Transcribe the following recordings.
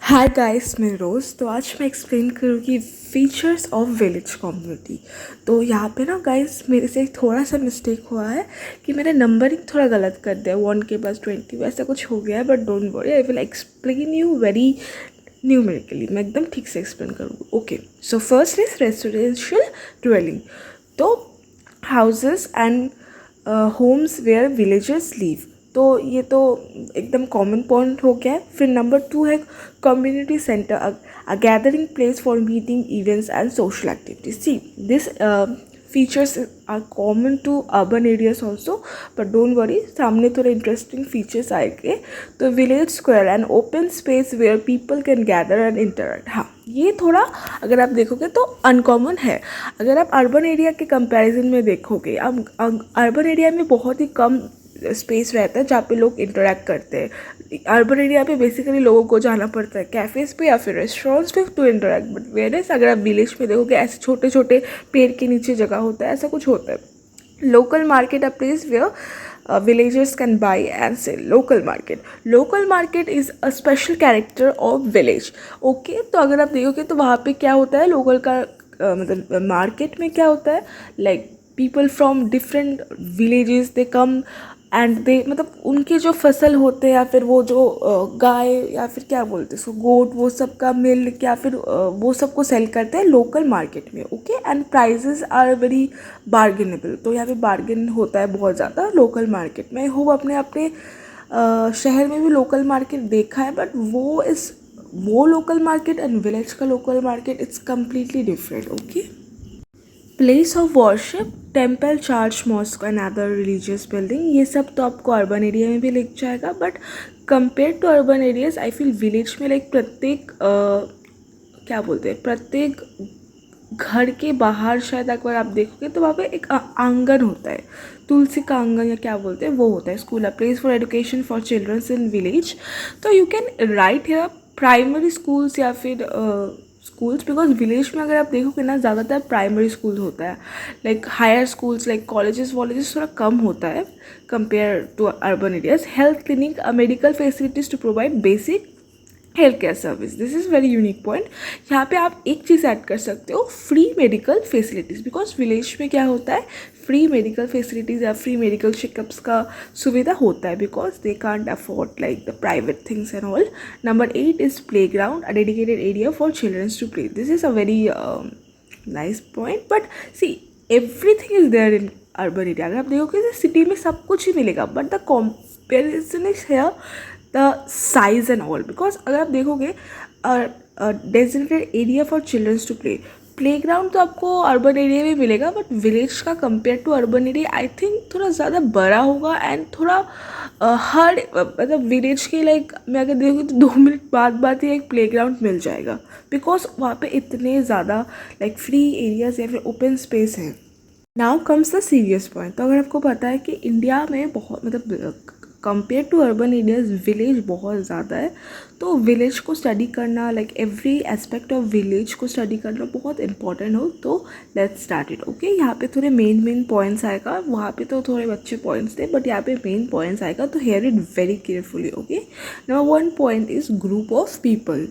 Hi guys, मैं रोज़। तो आज मैं एक्सप्लेन करूँगी फीचर्स ऑफ विलेज कम्युनिटी। तो यहाँ पे ना गाइस, मेरे से एक थोड़ा सा मिस्टेक हुआ है कि मैंने नंबरिंग थोड़ा गलत कर दिया, 1 के पास 20 वैसा कुछ हो गया है। But don't worry, I will explain you very numerically. मैं एकदम ठीक से एक्सप्लेन करूँगी। Okay, so first is residential dwelling. तो houses and homes where villagers live. तो ये तो एकदम कॉमन पॉइंट हो गया है। फिर नंबर 2 है community centre, a gathering place for meeting events and social activities. See this features are common to urban areas also, but don't worry, सामने थोड़े इंटरेस्टिंग फीचर्स आएंगे। तो village square and open space where people can gather and interact. हाँ, ये थोड़ा अगर आप देखोगे तो अनकॉमन है। अगर आप अर्बन एरिया के कंपैरिजन में देखोगे, अब अर्बन एरिया में बहुत ही कम स्पेस रहता है जहाँ पे लोग इंटरेक्ट करते हैं। अर्बन एरिया पे बेसिकली लोगों को जाना पड़ता है कैफ़ेज़ पे या फिर रेस्टोरेंट्स पे टू इंटरेक्ट। बट वेयरएज़ अगर आप विलेज में देखोगे, ऐसे छोटे छोटे पेड़ के नीचे जगह होता है, ऐसा कुछ होता है। Local market, a place where villagers can buy and sell. Local market is a special character of village. Okay, तो अगर आप देखोगे तो वहाँ पे क्या होता है, लोकल का मतलब मार्केट में क्या होता है, like people from different villages they come and they, मतलब उनके जो फसल होते हैं या फिर वो जो गाय या फिर क्या बोलते हैं उसको, गोट, वो सब का मिल्क या फिर वो सब को सेल करते हैं लोकल मार्केट में। Okay, and prices are very bargainable. तो यहाँ पे बार्गेन होता है बहुत ज़्यादा लोकल मार्केट में। होप अपने अपने शहर में भी लोकल मार्केट देखा है, बट वो लोकल मार्केट एंड विलेज का local market it's completely different. Okay, place of worship, temple, church, mosque and other religious building, ये सब तो आपको अर्बन एरिया में भी लिख जाएगा। But compare to urban areas, I feel village में लाइक प्रत्येक क्या बोलते हैं, प्रत्येक घर के बाहर शायद अगर आप देखोगे तो वहाँ पे एक आंगन होता है, तुलसी का आंगन या क्या बोलते हैं वो होता है। School, a place for education for childrens in village. तो you can write here primary schools या फिर स्कूल्स, बिकॉज विलेज में अगर आप देखोगे ना ज़्यादातर प्राइमरी स्कूल होता है। Like higher schools like colleges वॉलेजेस थोड़ा कम होता है compare to urban areas. Health clinic, medical facilities to provide basic health care service, this is very unique point. यहाँ पे आप एक चीज़ ऐड कर सकते हो, free medical facilities, because village में क्या होता है, फ्री मेडिकल फैसिलिटीज़ या फ्री मेडिकल चेकअप्स का सुविधा होता है, because they can't afford like the private things and all. Number 8 is play ground, a dedicated area for childrens to play. This is a very nice point. But see, everything is there in urban area. अगर आप देखोगे city में सब कुछ ही मिलेगा, but the comparison is here the size and all. Because अगर आप देखोगे designated area for childrens to play, play ground तो आपको अर्बन एरिया में मिलेगा, बट विलेज का compare to urban area I think थोड़ा ज़्यादा बड़ा होगा एंड थोड़ा हर मतलब विलेज के लाइक मैं अगर देखूँ तो 2 मिनट बाद ही एक प्ले ग्राउंड मिल जाएगा, बिकॉज वहाँ पे इतने ज़्यादा लाइक फ्री एरियाज या फिर ओपन स्पेस हैं। Now comes the serious point. तो अगर आपको पता है कि इंडिया में बहुत मतलब compare to urban areas village बहुत ज़्यादा है, तो विलेज को स्टडी करना, like every aspect of village को स्टडी करना बहुत इंपॉर्टेंट हो। तो लेट्स स्टार्ट इट। ओके, यहाँ पे थोड़े मेन पॉइंट्स आएगा, वहाँ पे तो थोड़े अच्छे पॉइंट्स थे, बट यहाँ पे मेन पॉइंट्स आएगा, तो hear it very carefully. Okay, number 1 point is group of people.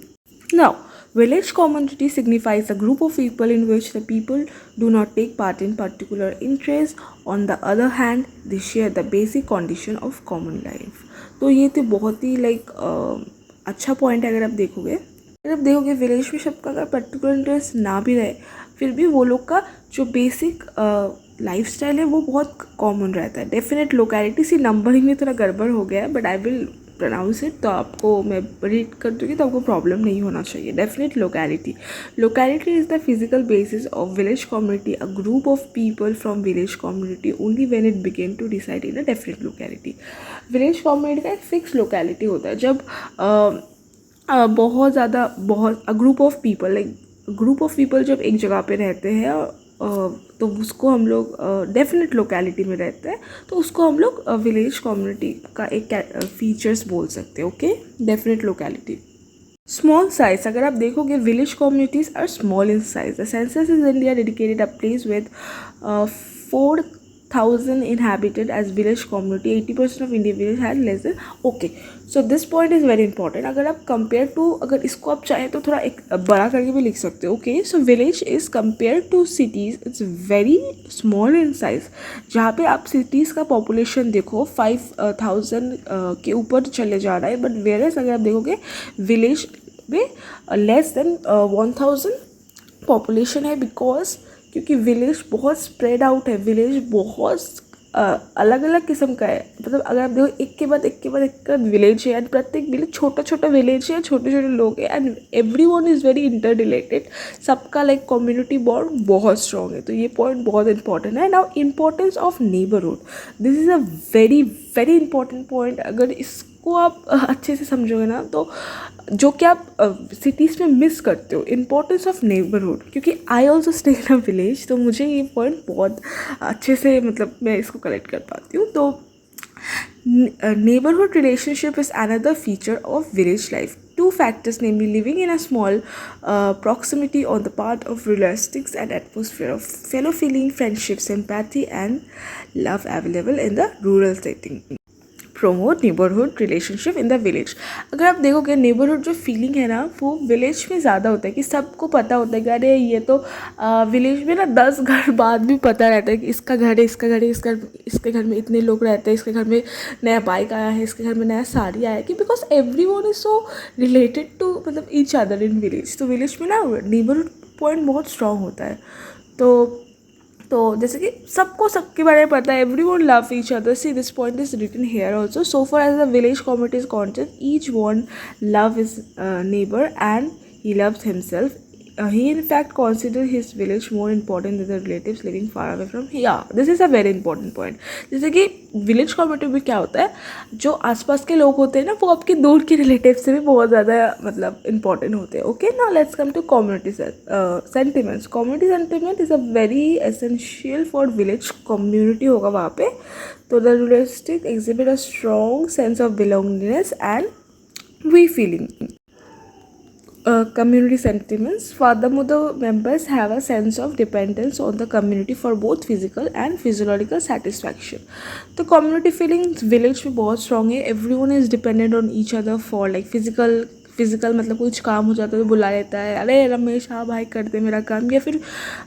Now, village community signifies a group of people in which the people do not take part in particular interests. On the other hand, they share the basic condition of common life. तो ये तो बहुत ही like अच्छा point है। अगर आप देखोगे village में सबका अगर पर्टिकुलर इंटरेस्ट ना भी रहे, फिर भी वो लोग का जो बेसिक लाइफ स्टाइल है वो बहुत कॉमन रहता है। डेफिनेट लोकेलिटी, सी नंबरिंग में थोड़ा गड़बड़ हो गया है, but I will pronounce it, तो आपको मैं रीड कर दूँगी तो आपको प्रॉब्लम नहीं होना चाहिए। Definite locality, locality is the physical basis of village community, a group of people from village community only when it began to decide in a definite locality. Village community का एक fix locality होता है जब बहुत ज़्यादा group of people जब एक जगह पे रहते हैं, तो उसको हम लोग डेफिनेट लोकेलिटी में रहते हैं, तो उसको हम लोग विलेज कम्युनिटी का एक फीचर्स बोल सकते हैं। Okay, definite locality. Small size, अगर आप देखोगे village communities are small in size. The census is India dedicated a place with 4 5,000 inhabited as village community, 80% of Indian village had less than. Okay, so this point is very important. अगर आप compare to, अगर इसको आप चाहें तो थोड़ा एक बड़ा करके भी लिख सकते हो. Okay, so village is compared to cities, it's very small in size. जहाँ पे आप cities का population देखो 5,000 के ऊपर चले जा रहा है, but whereas अगर आप देखोगे village में less than 1,000 पॉपुलेशन है, बिकॉज क्योंकि विलेज बहुत स्प्रेड आउट है, विलेज बहुत अलग अलग किस्म का है. मतलब अगर आप देखो एक के बाद एक के बाद एक विलेज है, एंड प्रत्येक विलेज छोटा छोटा विलेज है, छोटे छोटे लोग हैं, and every one is very inter related. सबका लाइक कम्युनिटी बॉन्ड बहुत स्ट्रॉन्ग है. तो ये पॉइंट बहुत इंपॉर्टेंट है. Now importance of neighbourhood, this is a very very important point. अगर इसको आप अच्छे से समझोगे ना, तो जो कि आप सिटीज़ में मिस करते हो, इम्पोर्टेंस ऑफ नेबरहुड. क्योंकि I also stay in a village, तो मुझे ये पॉइंट बहुत अच्छे से, मतलब मैं इसको कलेक्ट कर पाती हूँ. तो neighborhood relationship is another feature of village life. Two factors, namely living in a small proximity on the part of realistics and atmosphere of fellow feeling, friendship, sympathy and love available in the rural setting. Promote neighbourhood relationship in the village. अगर आप देखोगे neighbourhood जो feeling है ना, वो village में ज़्यादा होता है. कि सबको पता होता है कि अरे ये तो विलेज में ना 10 घर बाद भी पता रहता है कि इसका घर है, इसका घर है, इसके घर में इतने लोग रहते हैं, इसके घर में नया बाइक आया है, इसके घर में नया साड़ी आया है. कि because everyone is so related to, मतलब ईच अदर इन विलेज. तो विलेज में ना नेबरहुड पॉइंट बहुत स्ट्रॉन्ग होता है. तो जैसे कि सबको सबके बारे में पता है, everyone love each other. See this point is written here also. So far as the village community is conscious, each one love his neighbour and he loves himself. He in fact considers his village more important than the relatives living far away from him. Yeah, this is a very important point. जैसे कि village community में क्या होता है, जो आसपास के लोग होते हैं ना, वो आपके दूर के रिलेटिव से भी बहुत ज़्यादा मतलब इंपॉर्टेंट होते हैं. Okay, now let's come to community sentiments. Community sentiment is a very essential for village community होगा वहाँ पे. तो the realistic exhibit a strong sense of belongingness and we feeling. Community sentiments. Furthermore, the members have a sense of dependence on the community for both physical and physiological satisfaction. The community feelings village में बहुत strong है. Everyone is dependent on each other for like physical मतलब कुछ काम हो जाता है तो बुला लेता है, अरे रमेश हाँ भाई कर दे मेरा काम, या फिर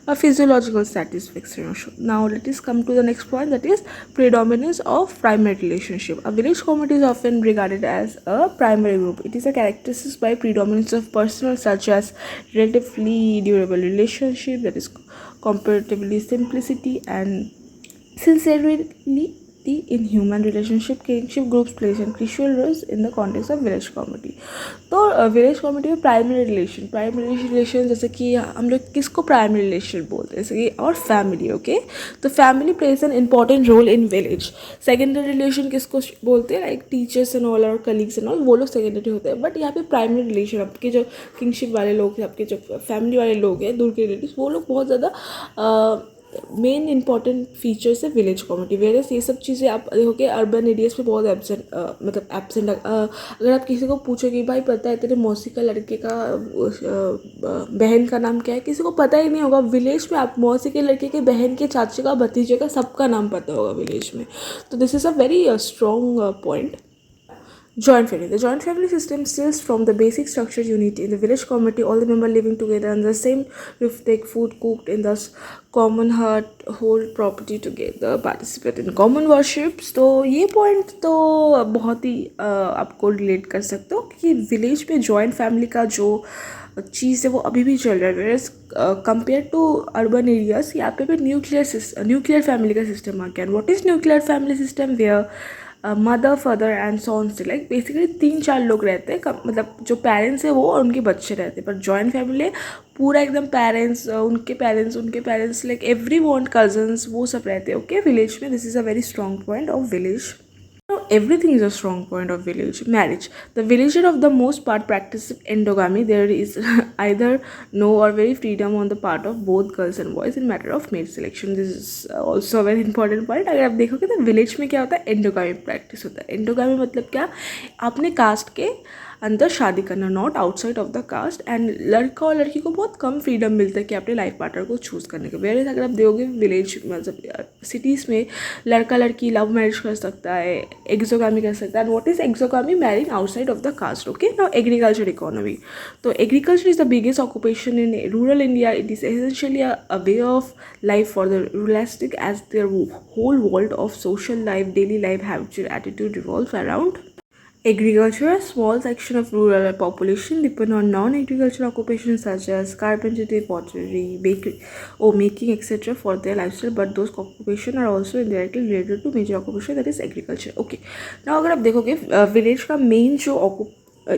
physiological satisfaction. Now let is come to the next point, that is predominance of primary relationship. A village community is often regarded as a primary group. It is a characteristics by predominance of personal such as relatively durable relationship, that is comparatively simplicity and sincerity in human relationship. Kinship groups plays a crucial roles in the context of village community. तो village community में primary relation जैसे कि हम लोग किसको primary relation बोलते हैं, जैसे कि और फैमिली. ओके, तो family plays an important role in village. Secondary relation किसको बोलते हैं, लाइक टीचर्स एंड ऑल और कलीग्स एंड ऑल, वो लोग सेकेंडरी होते हैं. बट यहाँ पे प्राइमरी रिलेशन आपके जो किंगशिप वाले लोग हैं, आपके जो फैमिली वाले लोग हैं, दूर के रिलेटिव, वो लोग बहुत ज़्यादा मेन इंपॉर्टेंट फीचर्स है विलेज कम्युनिटी. वेरस ये सब चीज़ें आप देखोगे अर्बन एरियाज पे बहुत एब्सेंट. अगर आप किसी को पूछो कि भाई पता है तेरे मौसी का लड़के का बहन का नाम क्या है, किसी को पता ही नहीं होगा. विलेज में आप मौसी के लड़के के बहन के चाचे का भतीजे का सबका नाम पता होगा विलेज में. तो this is a very strong point. Joint family. The joint family system steals from the basic structure unity. In the village community, all the members living together under the same roof take food cooked in the common hut, hold property together, participate in common worships. तो ये point तो बहुत ही आपको relate कर सकते हो कि village में जॉइंट फैमिली का जो चीज़ है वो अभी भी चल रहा है. Versus compare to urban areas, यहाँ पे न्यूक्लियर फैमिली का सिस्टम आ गया. What is nuclear family system? Where mother father and sons, like basically 3-4 लोग रहते हैं, मतलब जो पेरेंट्स है वो और उनके बच्चे रहते हैं. पर जॉइंट फैमिली पूरा एकदम पेरेंट्स उनके parents like every one cousins वो सब रहते हैं. ओके, विलेज में this is a very strong point of village. Everything is a strong point of village. Marriage. The villager of the most part practices endogamy. There is either no or very freedom on the part of both girls and boys in matter of mate selection. This is also a very important point. अगर आप देखोगे तो village में क्या होता है, endogamy practice होता है. एंडोगामी मतलब क्या, अपने कास्ट के अंदर शादी करना, not outside of the caste. And लड़का और लड़की को बहुत कम फ्रीडम मिलता है कि अपने लाइफ पार्टनर को चूज़ करने के। वेयर अगर आप देखोगे विलेज मतलब सिटीज़ में लड़का लड़की लव मैरिज कर सकता है, एक्सोगामी कर सकता है। And what is exogamy? Marrying outside of the caste. Okay, now agriculture economy. तो agriculture is the biggest occupation in rural India. It is essentially a way of life for the ruralistic, as their whole world of social life, daily life, habitual attitude revolves around agriculture. A small section of rural population depend on non-agricultural occupations such as carpentry, pottery, bakery, or making, etc. for their lifestyle. But those occupations are also indirectly related to major occupation, that is agriculture. Okay. Now अगर आप देखोगे village का main जो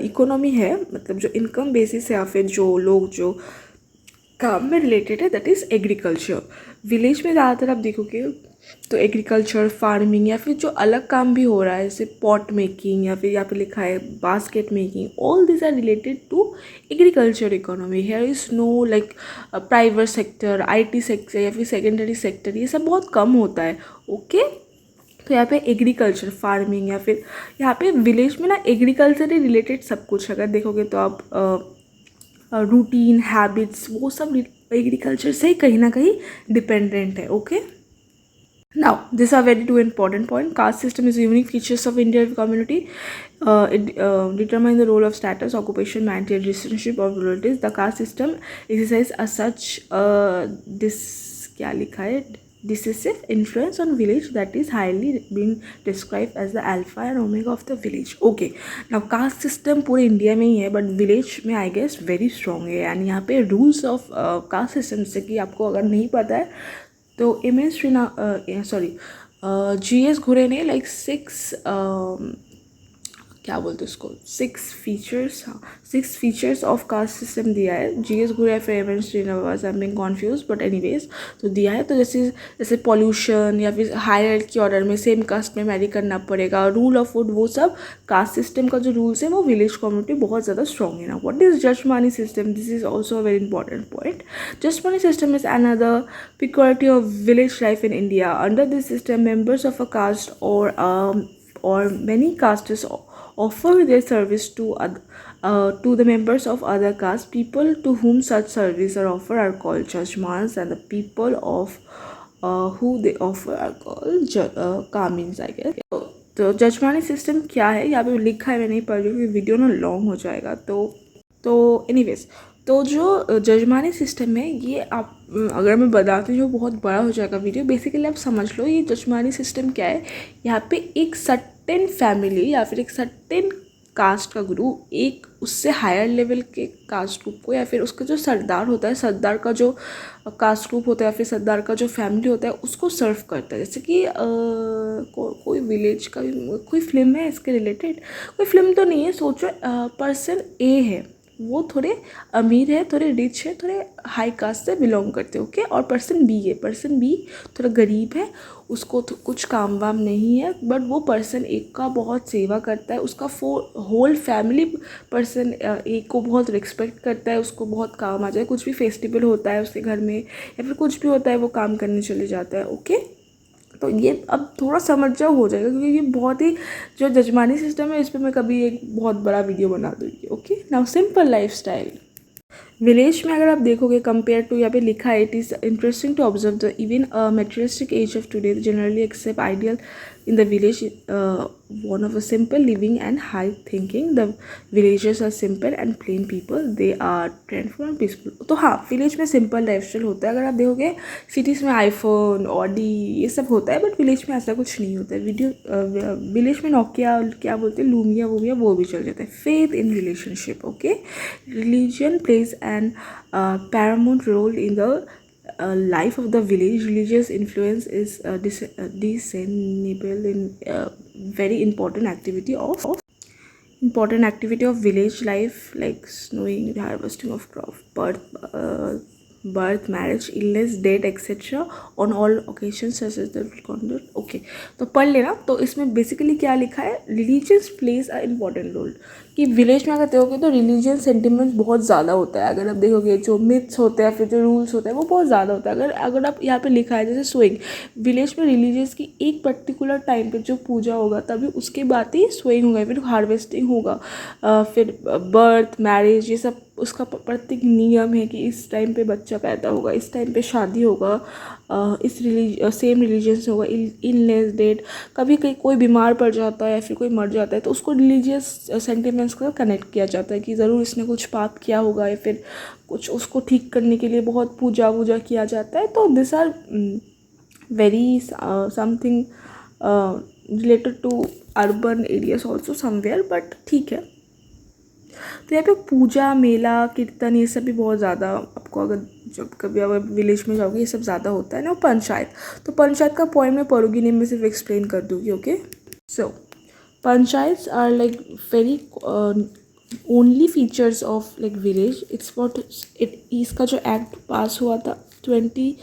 economy है, मतलब जो income basis है या फिर जो लोग जो काम में रिलेटेड है, दैट इज़ एग्रीकल्चर। विलेज में ज़्यादातर आप देखोगे तो एग्रीकल्चर, फार्मिंग या फिर जो अलग काम भी हो रहा है जैसे पॉट मेकिंग या फिर यहाँ पे लिखा है basket making, all this are related to agriculture economy. Here is no like private sector, IT sector या फिर सेकेंडरी सेक्टर, ये सब बहुत कम होता है। ओके, तो यहाँ पे एग्रीकल्चर, फार्मिंग या फिर यहाँ पे विलेज में ना एग्रीकल्चर ही रिलेटेड सब कुछ अगर देखोगे तो आप रूटीन, हैबिट्स, वो सब एग्रीकल्चर से कहीं ना कहीं डिपेंडेंट है। Okay, now these are very two important point. Caste system is unique features of Indian community. It determine the role of status, occupation, marriage, relationship or relatives. The caste system exercise as such this क्या लिखा है, decisive influence on village that is highly being described as the alpha and omega of the village. Okay, now caste system पूरे India में ही है but village में I guess very strong है। And यहाँ पे रूल्स ऑफ कास्ट सिस्टम से कि आपको अगर नहीं पता है तो GS घुरे ने लाइक 6 क्या बोलते हैं उसको, 6 फीचर्स ऑफ कास्ट सिस्टम दिया है। GS घुरे फिर M Srinivas, I am being confuse but anyways तो दिया है। तो जैसे पॉल्यूशन या फिर हायरार्की ऑर्डर में सेम कास्ट में मैरी करना पड़ेगा, रूल ऑफ वुड, वो सब कास्ट सिस्टम का जो रूल्स है वो विलेज कम्युनिटी बहुत ज़्यादा स्ट्रॉन्ग है ना। What is jajmani system? This is also a very important point. Jashmani system is another peculiarity of village life in India. Under this system, members of a caste or many castes offer their service to the members of other castes. People to whom such service are offered are called jajmans, and the people of who they offer are called kamins, I guess. तो जजमानी system क्या है यहाँ पे लिखा है, मैं नहीं पढ़ रही हूँ, वीडियो ना लॉन्ग हो जाएगा। तो एनीवेज, तो जो जजमानी सिस्टम है ये आप अगर मैं बताती हूँ बहुत बड़ा हो जाएगा वीडियो। बेसिकली आप समझ लो ये जजमानी सिस्टम क्या है। यहाँ पे एक सर्टेन फैमिली या फिर एक सर्टेन कास्ट का ग्रुप एक उससे हायर लेवल के कास्ट ग्रुप को या फिर उसका जो सरदार होता है, सरदार का जो कास्ट ग्रुप होता है या फिर सरदार का जो फैमिली होता है उसको सर्व करता है। जैसे कि कोई विलेज का कोई फिल्म है इसके रिलेटेड, कोई फिल्म तो नहीं है, सोचो पर्सन ए है, वो थोड़े अमीर है, थोड़े रिच है, थोड़े हाई कास्ट से बिलोंग करते हैं। ओके, और पर्सन बी है, पर्सन बी थोड़ा गरीब है, उसको कुछ काम वाम नहीं है बट वो पर्सन एक का बहुत सेवा करता है, उसका होल फैमिली पर्सन एक को बहुत रिस्पेक्ट करता है, उसको बहुत काम आ जाए, कुछ भी फेस्टिवल होता है उसके घर में या फिर कुछ भी होता है वो काम करने चले जाता है। ओके, तो ये अब थोड़ा समझ जाओ हो जाएगा क्योंकि ये बहुत ही जो जजमानी सिस्टम है इस पर मैं कभी एक बहुत बड़ा वीडियो बना दूँगी। Okay, now simple lifestyle village में अगर आप देखोगे कंपेयर टू, यहाँ पे लिखा है, it is interesting to observe the even materialistic age of today generally accept ideal in the village one of a simple living and high thinking. The villagers are simple and plain people. They are trendful and peaceful. तो हाँ, village में simple lifestyle होता है। अगर आप देखोगे cities में iPhone, Audi ये सब होता है बट विलेज में ऐसा कुछ नहीं होता है। विलेज में नोकिया क्या बोलते हैं, लूमिया वूमिया वो भी चल जाता है। Faith in relationship, okay, religion plays an paramount role in the life of the village. Religious influence is discernible in very important activity of village life like snowing, harvesting of crop, birth, birth, marriage, illness, death, etc. on all occasions such as the conduct. Okay, तो पढ़ लेना। तो इसमें basically क्या लिखा है, religious plays a important role. कि village में अगर देखोगे तो रिलीजियन सेंटिमेंट्स बहुत ज़्यादा होता है। अगर आप देखोगे जो मिथ्स होते हैं, फिर जो रूल्स होते हैं, वो बहुत ज़्यादा होता है। अगर आप यहाँ पे लिखा है जैसे सोइंग, विलेज में रिलीजियस की एक पर्टिकुलर टाइम पे जो पूजा होगा तभी उसके बाद ही सोइंग होगा, फिर हार्वेस्टिंग होगा, फिर बर्थ, मैरिज, ये सब उसका प्रत्येक नियम है कि इस टाइम पे बच्चा पैदा होगा, इस टाइम पे शादी होगा, इस सेम रिलीजन से होगा, इलनेस, डेट, कभी कहीं कोई बीमार पड़ जाता है या फिर कोई मर जाता है तो उसको रिलीजियस सेंटिमेंट्स को कनेक्ट किया जाता है कि ज़रूर इसने कुछ पाप किया होगा या फिर कुछ उसको ठीक करने के लिए बहुत पूजा वूजा किया जाता है। तो this are very something related to urban areas also somewhere, but ठीक है। तो यहाँ पे पूजा, मेला, कीर्तन, ये सब भी बहुत ज़्यादा आपको, अगर जब कभी अगर विलेज में जाओगे ये सब ज़्यादा होता है ना। पंचायत, तो पंचायत का पॉइंट मैं पढ़ूंगी नहीं, मैं सिर्फ एक्सप्लेन कर दूँगी। Okay, so panchayats are like very only features of like village. It's what it, इसका जो एक्ट पास हुआ था 72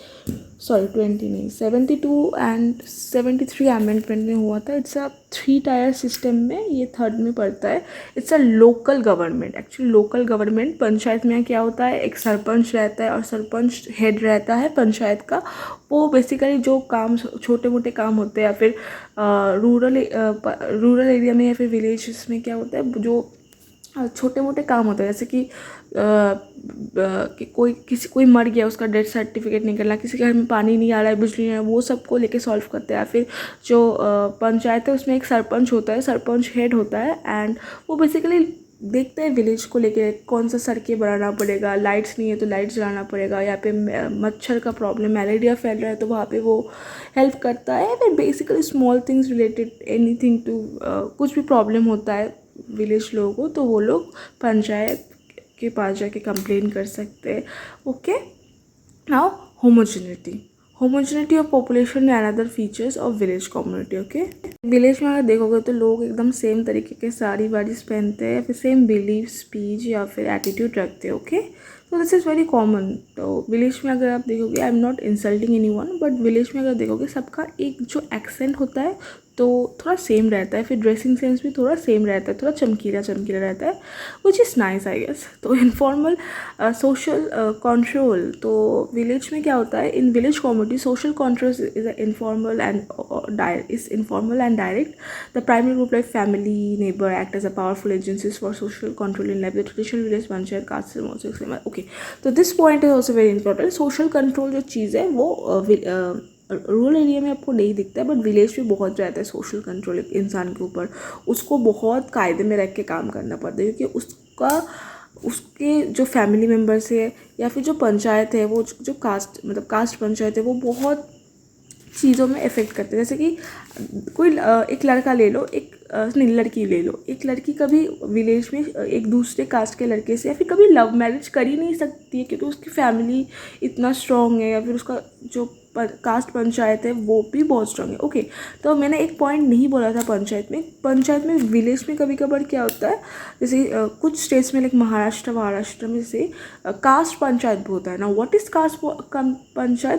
एंड 73 अमेंडमेंट में हुआ था। इट्स अ 3 टायर सिस्टम में, ये 3rd में पड़ता है। It's a local government. Actually local government, panchayat में क्या होता है, एक सरपंच रहता है और सरपंच हेड रहता है पंचायत का। वो बेसिकली जो काम, छोटे मोटे काम होते हैं या फिर रूरल एरिया में या फिर विलेजेस में क्या होता है, जो छोटे मोटे काम होते हैं, जैसे कि कोई मर गया, उसका डेथ सर्टिफिकेट निकलना, किसी के घर में पानी नहीं आ रहा है, बिजली नहीं आ रहा है, वो सबको लेके सॉल्व करते हैं। फिर जो पंचायत है उसमें एक सरपंच होता है, सरपंच हेड होता है, एंड वो बेसिकली देखते हैं विलेज को लेके कौन सा सड़कें बनाना पड़ेगा, लाइट्स नहीं है तो लाइट्स जलाना पड़ेगा, यहाँ पे मच्छर का प्रॉब्लम, मलेरिया फैल रहा है तो वहाँ पे वो हेल्प करता है। फिर basically small things related anything to, कुछ भी प्रॉब्लम होता है विलेज लोगों को तो वो लोग पंचायत के पास जाके कंप्लेन कर सकते हैं। Okay, now homogeneity of population and other features of village community. Okay, village में अगर देखोगे तो लोग एकदम सेम तरीके के साड़ी वाड़ीज पहनते हैं, फिर सेम बिलीव, स्पीच या फिर एटीट्यूड रखते हैं। ओके, तो दिस इज़ वेरी कॉमन। तो विलेज में अगर आप देखोगे, I am not insulting anyone, but village में अगर देखोगे सबका एक जो एक्सेंट होता है तो थोड़ा सेम रहता है, फिर ड्रेसिंग सेंस भी थोड़ा सेम रहता है, थोड़ा चमकीला चमकीला रहता है, which is nice I guess. तो इनफॉर्मल सोशल कंट्रोल, तो विलेज में क्या होता है, in village community social control is informal and direct. The primary group like family, neighbour act as a powerful agencies for social control in life. The traditional village panchayat caste okay, तो this point is also very important. Social control जो चीज़ है वो rural area में आपको नहीं दिखता है, बट विलेज में बहुत रहता है सोशल कंट्रोल एक इंसान के ऊपर। उसको बहुत कायदे में रख के काम करना पड़ता है, क्योंकि उसके जो फैमिली मेम्बर्स है या फिर जो पंचायत है, वो जो कास्ट पंचायत है, वो बहुत चीज़ों में इफ़ेक्ट करते हैं। जैसे कि कोई एक लड़का ले लो, नहीं लड़की ले लो, एक लड़की कभी विलेज में एक दूसरे कास्ट के लड़के से या फिर कभी लव मैरिज कर ही नहीं सकती है, क्योंकि उसकी फैमिली इतना स्ट्रॉन्ग है या फिर उसका जो कास्ट पंचायत है वो भी बहुत स्ट्रॉन्ग है। ओके, तो मैंने एक पॉइंट नहीं बोला था पंचायत में विलेज में कभी कभार क्या होता है, जैसे कुछ स्टेट्स में लाइक महाराष्ट्र में जैसे कास्ट पंचायत भी होता है ना। व्हाट इज़ कास्ट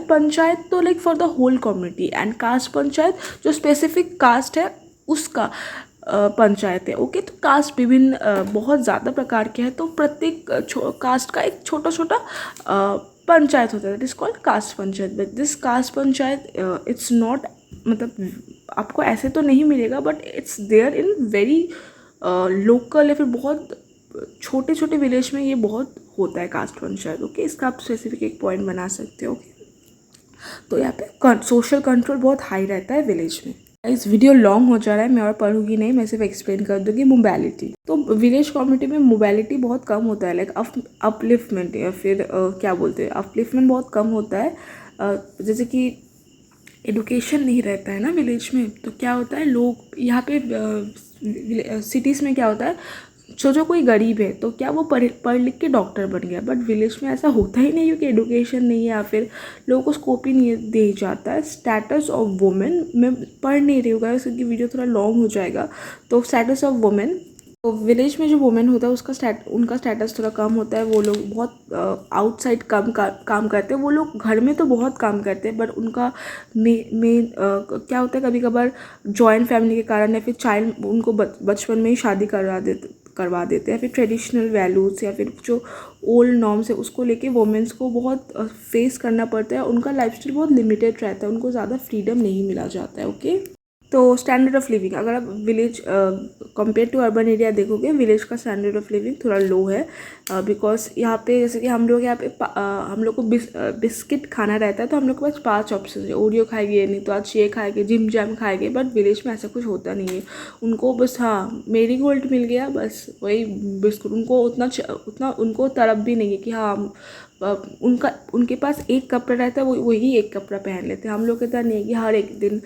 पंचायत तो like for the whole community, and caste panchayat जो स्पेसिफिक कास्ट है उसका पंचायत है। ओके, तो कास्ट विभिन्न बहुत ज़्यादा प्रकार के हैं, तो प्रत्येक कास्ट का एक छोटा छोटा पंचायत होता है, that is called caste panchayat. But this caste panchayat it's not, मतलब आपको ऐसे तो नहीं मिलेगा, but it's there in very local या फिर बहुत छोटे छोटे विलेज में ये बहुत होता है कास्ट पंचायत। ओके, इसका आप स्पेसिफिक एक पॉइंट बना सकते हो। ओके, तो यहाँ पे सोशल कंट्रोल बहुत हाई रहता है विलेज में। इस वीडियो लॉन्ग हो जा रहा है, मैं और पढ़ूंगी नहीं, मैं सिर्फ एक्सप्लेन कर दूंगी मोबालिटी। तो विलेज कम्युनिटी में मोबालिटी बहुत कम होता है, लाइक अपलिफ्टमेंट या फिर क्या बोलते हैं, अपलिफ्टमेंट बहुत कम होता है। जैसे कि एडुकेशन नहीं रहता है ना विलेज में, तो क्या होता है, लोग यहाँ पे सिटीज़ में क्या होता है, जो कोई गरीब है तो क्या वो पढ़ लिख के डॉक्टर बन गया, बट विलेज में ऐसा होता ही नहीं, क्योंकि एडुकेशन नहीं है या फिर लोगों को स्कोप ही नहीं दे जाता है। स्टेटस ऑफ वुमेन, मैं पढ़ नहीं रही हूँ क्योंकि वीडियो थोड़ा लॉन्ग हो जाएगा। तो स्टेटस ऑफ वुमेन, तो विलेज में जो वुमेन होता है उनका स्टेटस थोड़ा कम होता है। वो लोग बहुत आउटसाइड काम करते हैं। वो लोग घर में तो बहुत काम करते हैं, बट उनका मेन क्या होता है, कभी कभार जॉइंट फैमिली के कारण या फिर चाइल्ड उनको बचपन में ही शादी करवा देते हैं, फिर ट्रेडिशनल वैल्यूज़ या फिर जो ओल्ड नॉर्म्स है उसको लेके वुमेन्स को बहुत फेस करना पड़ता है। उनका लाइफस्टाइल बहुत लिमिटेड रहता है, उनको ज़्यादा फ्रीडम नहीं मिला जाता है। ओके, तो स्टैंडर्ड ऑफ लिविंग, अगर आप village compare to urban area देखोगे, विलेज का स्टैंडर्ड ऑफ लिविंग थोड़ा लो है, बिकॉज यहाँ पे जैसे कि हम लोग यहाँ पे हम लोग को बिस्किट खाना रहता है, तो हम लोग के पास 5 ऑप्शन है। ओरियो खाएंगे, नहीं तो आज ये खाएंगे, जिम जैम खाएंगे, बट विलेज में ऐसा कुछ होता नहीं है। उनको बस हाँ मेरी गोल्ड मिल गया, बस वही बिस्कुट। उनको उतना उनको तरफ भी नहीं है कि हाँ उनके पास एक कपड़ा रहता है, वही एक कपड़ा पहन लेते हैं। हम लोग के तरह नहीं है कि हर एक दिन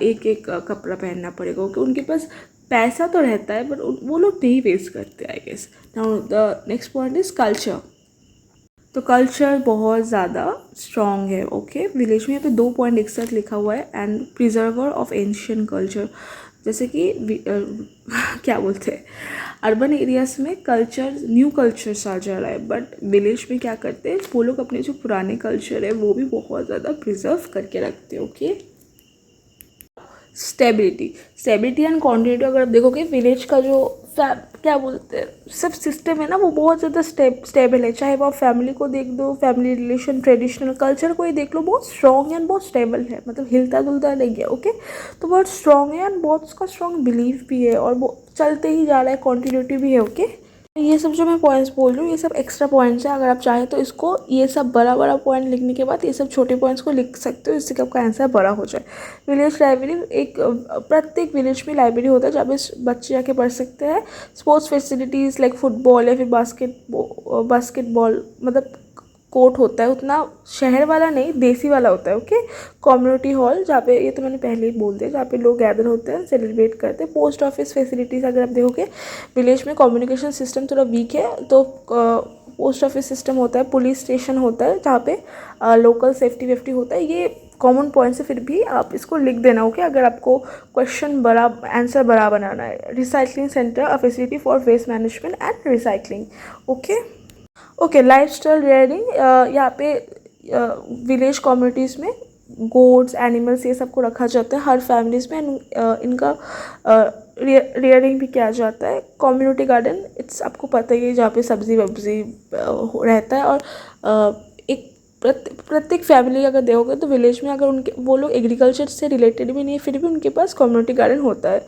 एक एक कपड़ा पहनना पड़ेगा। क्योंकि उनके पास पैसा तो रहता है, बट वो लोग नहीं वेस्ट करते, I guess. Now the next point is culture. तो कल्चर बहुत ज़्यादा स्ट्रॉन्ग है। ओके, विलेज में यहाँ पे 2 पॉइंट एक साथ लिखा हुआ है, and preserver of ancient culture. जैसे कि क्या बोलते हैं, अर्बन एरियाज में कल्चर न्यू कल्चर्स आ जा रहा है, बट विलेज में क्या करते हैं वो लोग अपने जो पुराने कल्चर है वो भी बहुत ज़्यादा प्रिजर्व करके रखते हैं। ओके, स्टेबिलिटी एंड कॉन्टिन्यूटी, अगर आप देखोगे विलेज का जो क्या बोलते हैं सब सिस्टम है ना, वो बहुत ज़्यादा स्टेबल है। चाहे वो आप फैमिली को देख दो, फैमिली रिलेशन, ट्रेडिशनल कल्चर को ही देख लो, बहुत स्ट्रॉन्ग है एंड बहुत स्टेबल है, मतलब हिलता डुलता नहीं है। ओके, तो बहुत स्ट्रॉन्ग है एंड बहुत उसका स्ट्रॉन्ग बिलीफ भी है, और वो चलते ही जा रहा है, कॉन्टिन्यूटी भी है। ओके, ये सब जो मैं पॉइंट्स बोल रही हूँ ये सब एक्स्ट्रा पॉइंट्स हैं। अगर आप चाहें तो इसको ये सब बड़ा बड़ा पॉइंट लिखने के बाद ये सब छोटे पॉइंट्स को लिख सकते हो, इससे कि आपका आंसर बड़ा हो जाए। विलेज लाइब्रेरी, एक प्रत्येक विलेज में लाइब्रेरी होता है जहाँ पे बच्चे जाके पढ़ सकते हैं। स्पोर्ट्स फैसिलिटीज़ लाइक फुटबॉल या फिर बास्केटबॉल, मतलब कोर्ट होता है, उतना शहर वाला नहीं देसी वाला होता है। ओके, कम्युनिटी हॉल जहाँ पे, ये तो मैंने पहले ही बोल दिया, जहाँ पे लोग गैदर होते हैं, सेलिब्रेट करते हैं। पोस्ट ऑफिस फैसिलिटीज़, अगर आप देखोगे विलेज में कम्युनिकेशन सिस्टम थोड़ा वीक है, तो पोस्ट ऑफिस सिस्टम होता है, पुलिस स्टेशन होता है जहाँ पे लोकल सेफ्टी वेफ्टी होता है। ये कॉमन पॉइंट्स है, फिर भी आप इसको लिख देना। ओके, अगर आपको क्वेश्चन बड़ा आंसर बड़ा बनाना है। Recycling centre, a facility for waste management and recycling. Okay, lifestyle rearing, यहाँ पे विलेज कम्युनिटीज़ में गोड्स, एनिमल्स ये सब को रखा जाता है हर फैमिलीज़ में, इनका रियरिंग भी किया जाता है। कम्युनिटी गार्डन, इट्स आपको पता ही है, जहाँ पे सब्जी वब्जी रहता है। और एक प्रत्येक फैमिली अगर देखोगे तो विलेज में, अगर उनके वो लोग एग्रीकल्चर से रिलेटेड भी नहीं है, फिर भी उनके पास कम्युनिटी गार्डन होता है।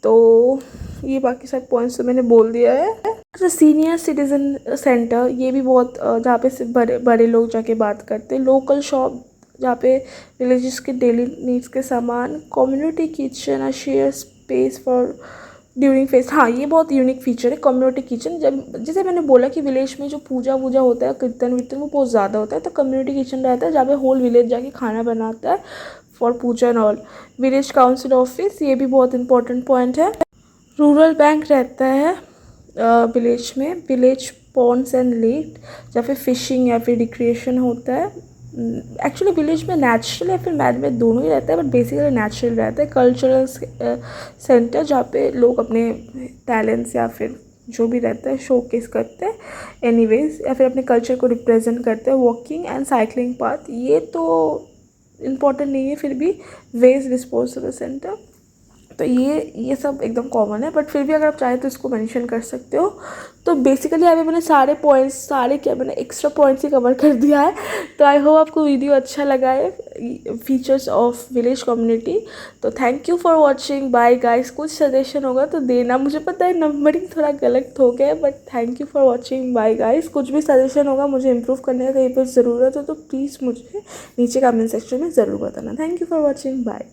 तो ये बाकी सब पॉइंट्स तो मैंने बोल दिया है। अच्छा, सीनियर सिटीज़न सेंटर, ये भी बहुत जहाँ पे सिर्फ बड़े लोग जाके बात करते हैं। लोकल शॉप, जहाँ पे विलेजेस के डेली नीड्स के सामान। Community kitchen, a share space for during fest. हाँ, ये बहुत यूनिक फीचर है कम्युनिटी किचन। जब जैसे मैंने बोला कि विलेज में जो पूजा वूजा होता है, कीर्तन वीर्तन, वो बहुत ज़्यादा होता है, तो कम्युनिटी किचन रहता है जहाँ पे होल विलेज जाके खाना बनाता है for puja and all. Village council office, ये भी बहुत इंपॉर्टेंट पॉइंट है। रूरल बैंक रहता है विलेज में। विलेज पॉन्ड्स एंड लेक, जहाँ पे फिशिंग या फिर रिक्रिएशन होता है। एक्चुअली विलेज में नेचुरल या फिर मैन मेड दोनों ही रहता है, बट बेसिकली नेचुरल रहता है। कल्चरल सेंटर, जहाँ पे लोग अपने टैलेंट्स या फिर जो भी रहता है शोकेस करते हैं, एनीवेज, या फिर अपने कल्चर को रिप्रेजेंट करते हैं। वॉकिंग एंड साइकिलिंग पाथ, ये तो इम्पॉर्टेंट नहीं है, फिर भी वेस्ट डिस्पोजल सेंटर, तो ये सब एकदम कॉमन है, बट फिर भी अगर आप चाहें तो इसको मेंशन कर सकते हो। तो बेसिकली अभी मैंने सारे पॉइंट्स, मैंने एक्स्ट्रा पॉइंट्स ही कवर कर दिया है। तो आई होप आपको वीडियो अच्छा लगा है, फीचर्स ऑफ विलेज कम्युनिटी। तो thank you for watching, bye guys. कुछ सजेशन होगा तो देना, मुझे पता है नंबरिंग थोड़ा गलत हो गया, but thank you for watching, bye guys. कुछ भी सजेशन होगा मुझे इम्प्रूव करने का कहीं पर ज़रूरत हो तो प्लीज़ मुझे नीचे कमेंट सेक्शन में ज़रूर बताना। Thank you for watching, bye.